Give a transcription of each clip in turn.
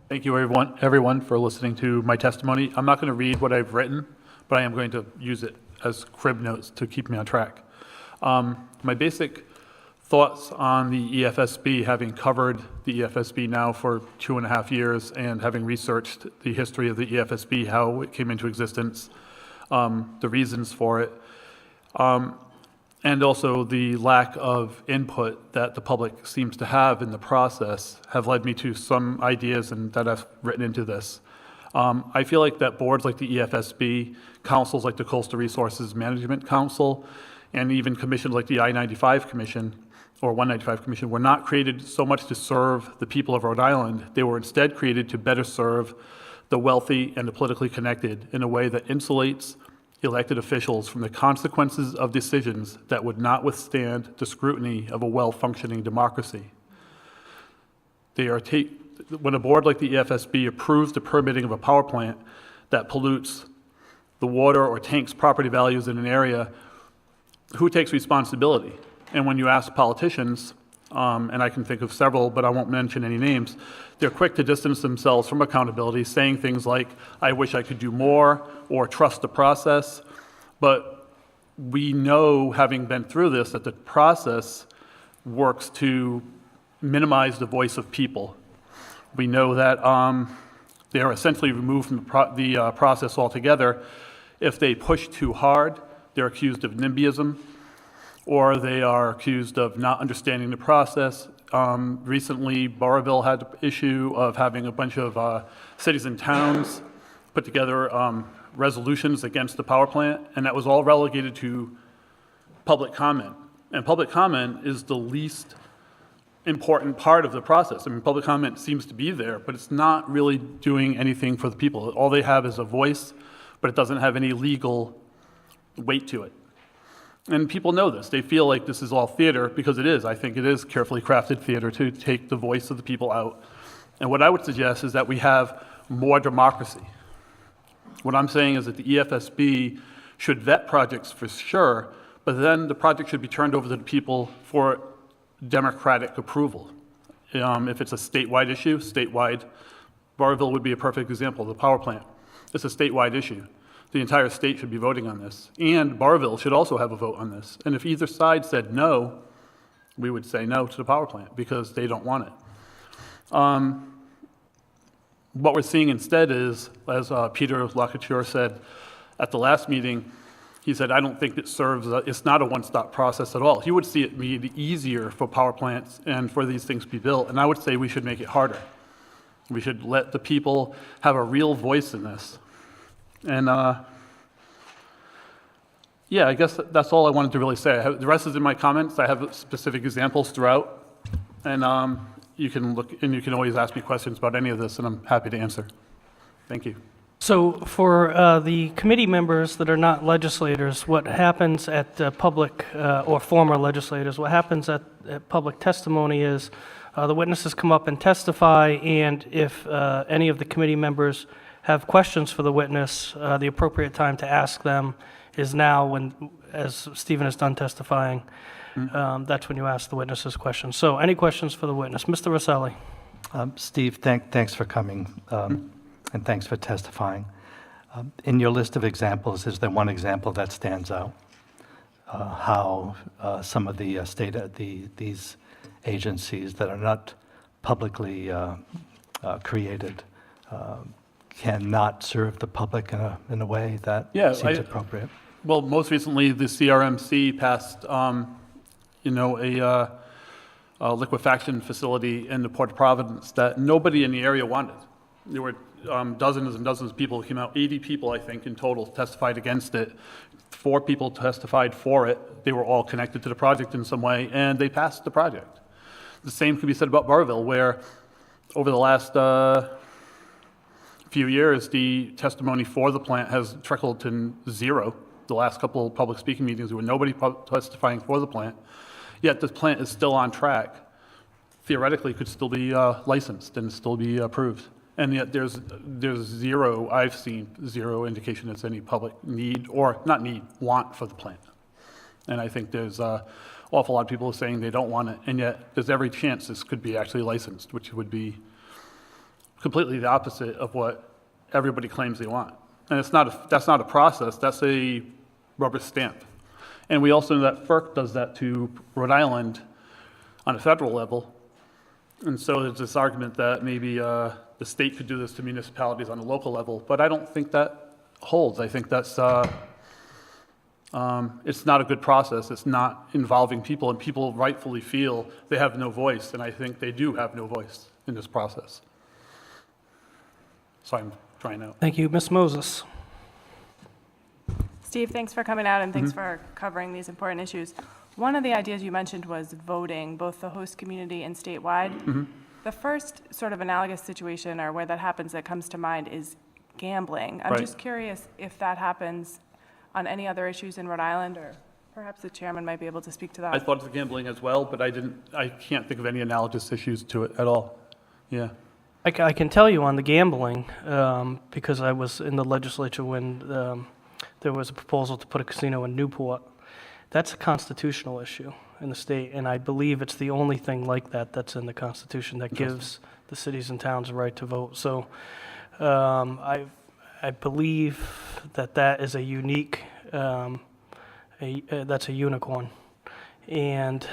Thank you, everyone, for listening to my testimony. I'm not going to read what I've written, but I am going to use it as crib notes to keep me on track. My basic thoughts on the EFSB, having covered the EFSB now for 2.5 years and having researched the history of the EFSB, how it came into existence, the reasons for it, and also the lack of input that the public seems to have in the process have led me to some ideas and that I've written into this. I feel like that boards like the EFSB, councils like the Coastal Resources Management Council, and even commissions like the I-95 Commission or 195 Commission were not created so much to serve the people of Rhode Island. They were instead created to better serve the wealthy and the politically connected in a way that insulates elected officials from the consequences of decisions that would not withstand the scrutiny of a well-functioning democracy. When a board like the EFSB approves the permitting of a power plant that pollutes the water or tanks property values in an area, who takes responsibility? And when you ask politicians, and I can think of several, but I won't mention any names, they're quick to distance themselves from accountability, saying things like, I wish I could do more, or trust the process. But we know, having been through this, that the process works to minimize the voice of people. We know that they are essentially removed from the process altogether. If they push too hard, they're accused of NIMBYism, or they are accused of not understanding the process. Recently, Burrillville had the issue of having a bunch of cities and towns put together resolutions against the power plant, and that was all relegated to public comment. And public comment is the least important part of the process. I mean, public comment seems to be there, but it's not really doing anything for the people. All they have is a voice, but it doesn't have any legal weight to it. And people know this. They feel like this is all theater, because it is. I think it is carefully crafted theater to take the voice of the people out. And what I would suggest is that we have more democracy. What I'm saying is that the EFSB should vet projects for sure, but then the project should be turned over to the people for democratic approval. If it's a statewide issue, Burrillville would be a perfect example of the power plant. It's a statewide issue. The entire state should be voting on this. And Burrillville should also have a vote on this. And if either side said no, we would say no to the power plant because they don't want it. What we're seeing instead is, as Peter Lacouture said at the last meeting, he said, I don't think it serves, it's not a one-stop process at all. He would see it be easier for power plants and for these things to be built. And I would say we should make it harder. We should let the people have a real voice in this. And yeah, I guess that's all I wanted to really say. The rest is in my comments. I have specific examples throughout, and you can look, and you can always ask me questions about any of this, and I'm happy to answer. Thank you. So for the committee members that are not legislators, what happens at public, or former legislators, what happens at public testimony is the witnesses come up and testify, and if any of the committee members have questions for the witness, the appropriate time to ask them is now, when, as Stephen is done testifying, that's when you ask the witnesses questions. So any questions for the witness? Mr. Rosselli. Steve, thanks for coming, and thanks for testifying. In your list of examples, is there one example that stands out? How some of the these agencies that are not publicly created cannot serve the public in a way that seems appropriate? Well, most recently, the CRMC passed, a liquefaction facility in the Port of Providence that nobody in the area wanted. There were dozens and dozens of people who came out, 80 people, I think, in total testified against it. 4 people testified for it. They were all connected to the project in some way, and they passed the project. The same could be said about Burrillville, where over the last few years, the testimony for the plant has trickled to zero. The last couple of public speaking meetings, there were nobody testifying for the plant, yet the plant is still on track. Theoretically, could still be licensed and still be approved. And yet there's zero, I've seen zero indication there's any public need, or not need, want for the plant. And I think there's an awful lot of people saying they don't want it, and yet there's every chance this could be actually licensed, which would be completely the opposite of what everybody claims they want. And that's not a process, that's a rubber stamp. And we also know that FERC does that to Rhode Island on a federal level. And so there's this argument that maybe the state could do this to municipalities on a local level, but I don't think that holds. I think that's, it's not a good process. It's not involving people, and people rightfully feel they have no voice, and I think they do have no voice in this process. So I'm trying out. Thank you. Ms. Moses. Steve, thanks for coming out and thanks for covering these important issues. One of the ideas you mentioned was voting, both the host community and statewide. The first sort of analogous situation or where that happens that comes to mind is gambling. I'm Right. just curious if that happens on any other issues in Rhode Island, or perhaps the chairman might be able to speak to that. I thought of gambling as well, but I can't think of any analogous issues to it at all. Yeah. I can tell you on the gambling, because I was in the legislature when there was a proposal to put a casino in Newport. That's a constitutional issue in the state, and I believe it's the only thing like that that's in the Constitution that gives the cities and towns a right to vote. So I believe that is a unique, that's a unicorn. And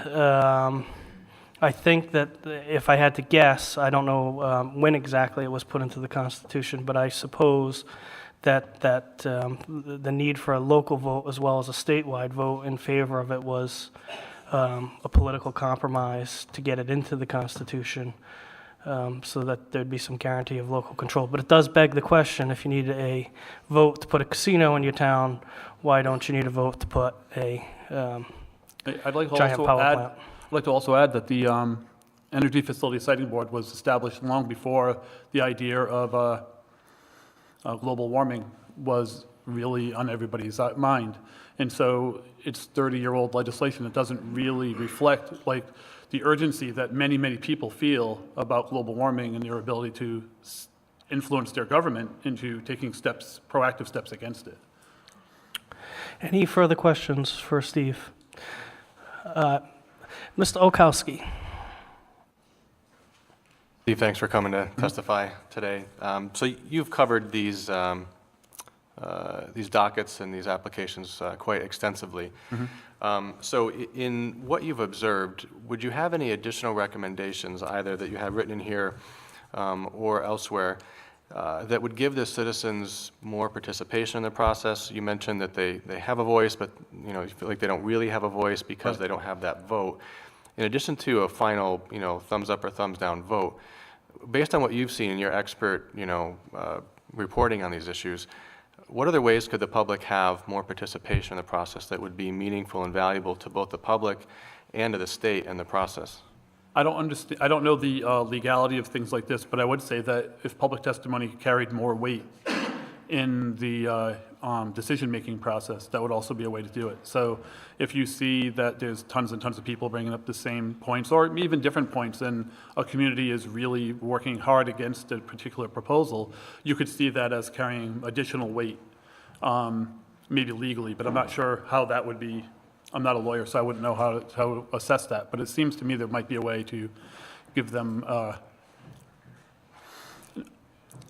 I think that if I had to guess, I don't know when exactly it was put into the Constitution, but I suppose that the need for a local vote as well as a statewide vote in favor of it was a political compromise to get it into the Constitution, so that there'd be some guarantee of local control. But it does beg the question, if you need a vote to put a casino in your town, why don't you need a vote to put a I'd like to giant also power add, plant? I'd like to also add that the Energy Facility Siting Board was established long before the idea of global warming was really on everybody's mind. And so it's 30-year-old legislation that doesn't really reflect like the urgency that many, many people feel about global warming and their ability to influence their government into taking steps, proactive steps against it. Any further questions for Steve? Mr. Oakowski. Steve, thanks for coming to testify today. So you've covered these dockets and these applications quite extensively. So in what you've observed, would you have any additional recommendations, either that you have written in here or elsewhere, that would give the citizens more participation in the process? You mentioned that they have a voice, but you feel like they don't really have a voice because they don't have that vote. In addition to a final, thumbs up or thumbs down vote, based on what you've seen in your expert, reporting on these issues, what other ways could the public have more participation in the process that would be meaningful and valuable to both the public and to the state in the process? I don't know the legality of things like this, but I would say that if public testimony carried more weight in the decision-making process, that would also be a way to do it. So if you see that there's tons and tons of people bringing up the same points, or even different points, and a community is really working hard against a particular proposal, you could see that as carrying additional weight, maybe legally, but I'm not sure how that would be. I'm not a lawyer, so I wouldn't know how to assess that, but it seems to me there might be a way to give them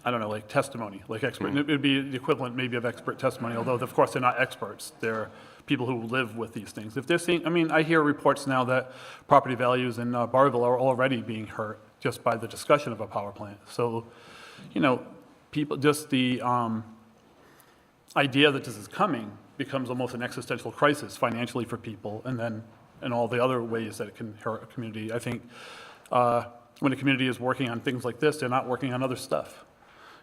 I don't know, like testimony, like expert. It would be the equivalent maybe of expert testimony, although of course they're not experts. They're people who live with these things. If they're seeing, I hear reports now that property values in Burrillville are already being hurt just by the discussion of a power plant. So, people, just the idea that this is coming becomes almost an existential crisis financially for people, and then in all the other ways that it can hurt a community. I think when a community is working on things like this, they're not working on other stuff.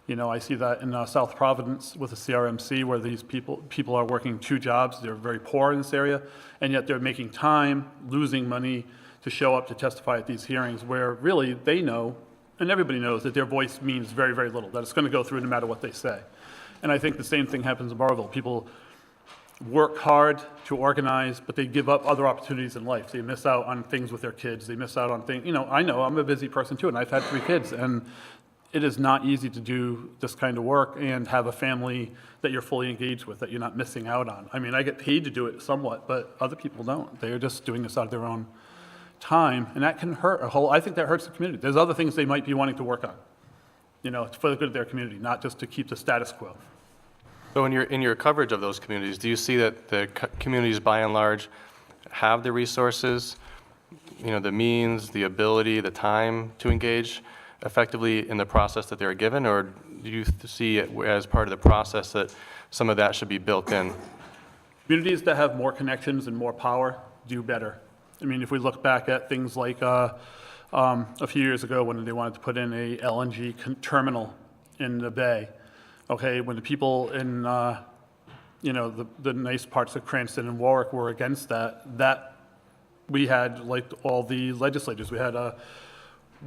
I see that in South Providence with the CRMC, where these people are working 2 jobs. They're very poor in this area, and yet they're making time, losing money to show up to testify at these hearings, where really they know, and everybody knows, that their voice means very, very little, that it's going to go through no matter what they say. And I think the same thing happens in Burrillville. People work hard to organize, but they give up other opportunities in life. They miss out on things with their kids. They miss out on things. I know I'm a busy person too, and I've had 3 kids, and it is not easy to do this kind of work and have a family that you're fully engaged with, that you're not missing out on. I get paid to do it somewhat, but other people don't. They're just doing this out of their own time, and that can hurt I think that hurts the community. There's other things they might be wanting to work on. it's for the good of their community, not just to keep the status quo. So in your coverage of those communities, do you see that the communities by and large have the resources, the means, the ability, the time to engage effectively in the process that they're given, or do you see it as part of the process that some of that should be built in? Communities that have more connections and more power do better. I mean, if we look back at things like a few years ago when they wanted to put in a LNG terminal in the bay, okay, when the people in, the nice parts of Cranston and Warwick were against that we had, like, all the legislators, we had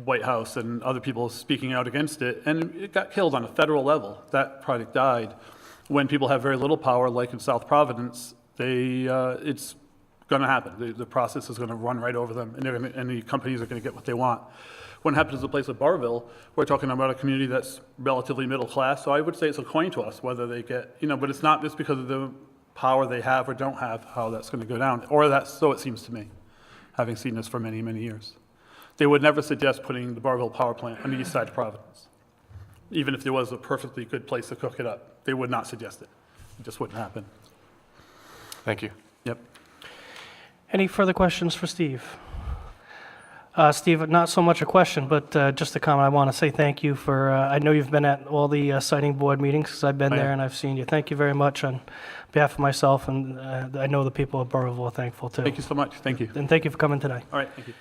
White House and other people speaking out against it, and it got killed on a federal level. That project died. When people have very little power, like in South Providence, it's going to happen. The process is going to run right over them, and the companies are going to get what they want. When it happens to a place like Burrillville, we're talking about a community that's relatively middle class, so I would say it's a coin toss whether they get, but it's not just because of the power they have or don't have how that's going to go down, or so it seems to me, having seen this for many, many years. They would never suggest putting the Burrillville power plant on the east side of Providence, even if there was a perfectly good place to cook it up. They would not suggest it. It just wouldn't happen. Thank you. Yep. Any further questions for Steve? Steve, not so much a question, but just a comment. I want to say thank you for, I know you've been at all the siting board meetings, because I've been there and I've seen you. Thank you very much on behalf of myself, and I know the people of Burrillville are thankful too. Thank you so much. Thank you. And thank you for coming today. All right, thank you.